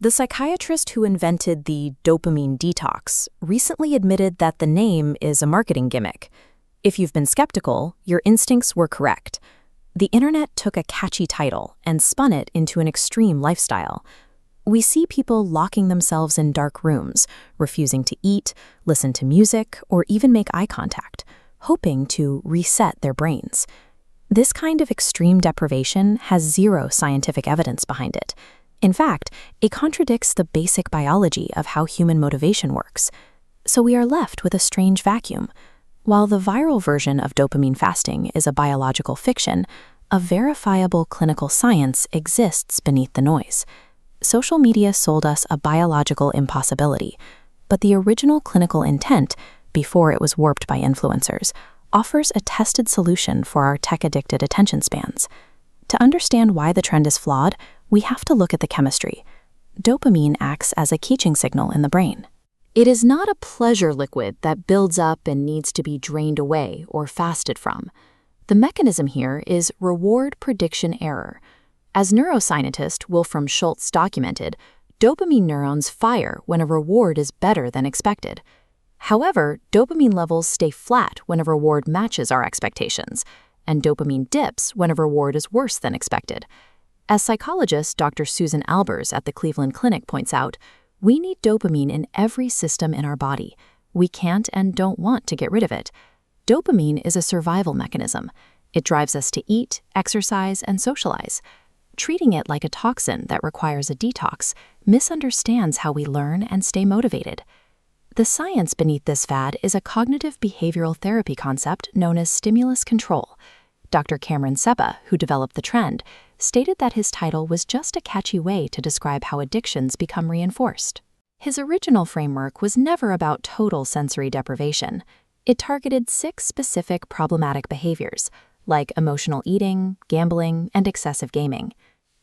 The psychiatrist who invented the dopamine detox recently admitted that the name is a marketing gimmick. If you've been skeptical, your instincts were correct. The internet took a catchy title and spun it into an extreme lifestyle. We see people locking themselves in dark rooms, refusing to eat, listen to music, or even make eye contact, hoping to reset their brains. This kind of extreme deprivation has zero scientific evidence behind it. In fact, it contradicts the basic biology of how human motivation works. So we are left with a strange vacuum. While the viral version of dopamine fasting is a biological fiction, a verifiable clinical science exists beneath the noise. Social media sold us a biological impossibility, but the original clinical intent, before it was warped by influencers, offers a tested solution for our tech-addicted attention spans. To understand why the trend is flawed, we have to look at the chemistry. Dopamine acts as a keying signal in the brain. It is not a pleasure liquid that builds up and needs to be drained away or fasted from. The mechanism here is reward prediction error. As neuroscientist Wolfram Schultz documented, dopamine neurons fire when a reward is better than expected. However, dopamine levels stay flat when a reward matches our expectations, and dopamine dips when a reward is worse than expected. As psychologist Dr. Susan Albers at the Cleveland Clinic points out, we need dopamine in every system in our body. We can't and don't want to get rid of it. Dopamine is a survival mechanism. It drives us to eat, exercise, and socialize. Treating it like a toxin that requires a detox misunderstands how we learn and stay motivated. The science beneath this fad is a cognitive behavioral therapy concept known as stimulus control. Dr. Cameron Sepah, who developed the trend, stated that his title was just a catchy way to describe how addictions become reinforced. His original framework was never about total sensory deprivation. It targeted 6 specific problematic behaviors, like emotional eating, gambling, and excessive gaming.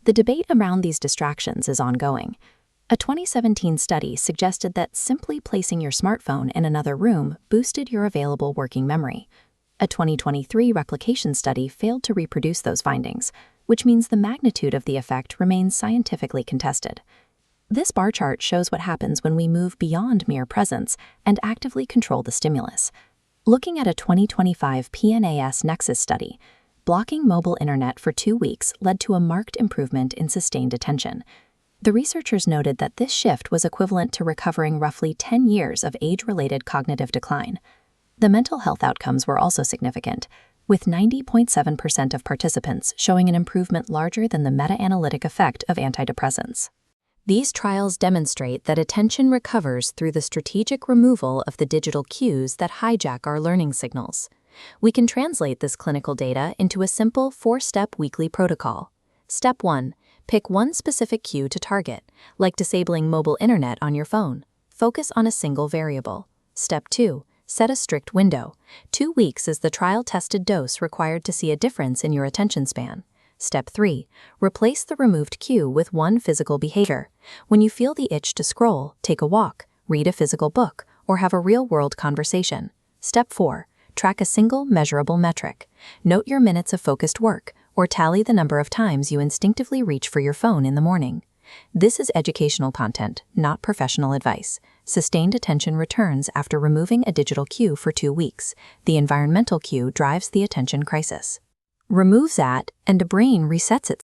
The debate around these distractions is ongoing. A 2017 study suggested that simply placing your smartphone in another room boosted your available working memory. A 2023 replication study failed to reproduce those findings, which means the magnitude of the effect remains scientifically contested. This bar chart shows what happens when we move beyond mere presence and actively control the stimulus. Looking at a 2025 PNAS Nexus study, blocking mobile internet for 2 weeks led to a marked improvement in sustained attention. The researchers noted that this shift was equivalent to recovering roughly 10 years of age-related cognitive decline. The mental health outcomes were also significant, with 90.7% of participants showing an improvement larger than the meta-analytic effect of antidepressants. These trials demonstrate that attention recovers through the strategic removal of the digital cues that hijack our learning signals. We can translate this clinical data into a simple 4-step weekly protocol. Step 1. Pick one specific cue to target, like disabling mobile internet on your phone. Focus on a single variable. Step 2. Set a strict window. 2 weeks is the trial-tested dose required to see a difference in your attention span. Step 3. Replace the removed cue with one physical behavior. When you feel the itch to scroll, take a walk, read a physical book, or have a real-world conversation. Step 4. Track a single measurable metric. Note your minutes of focused work, or tally the number of times you instinctively reach for your phone in the morning. This is educational content, not professional advice. Sustained attention returns after removing a digital cue for 2 weeks. The environmental cue drives the attention crisis. Remove that, and the brain resets itself.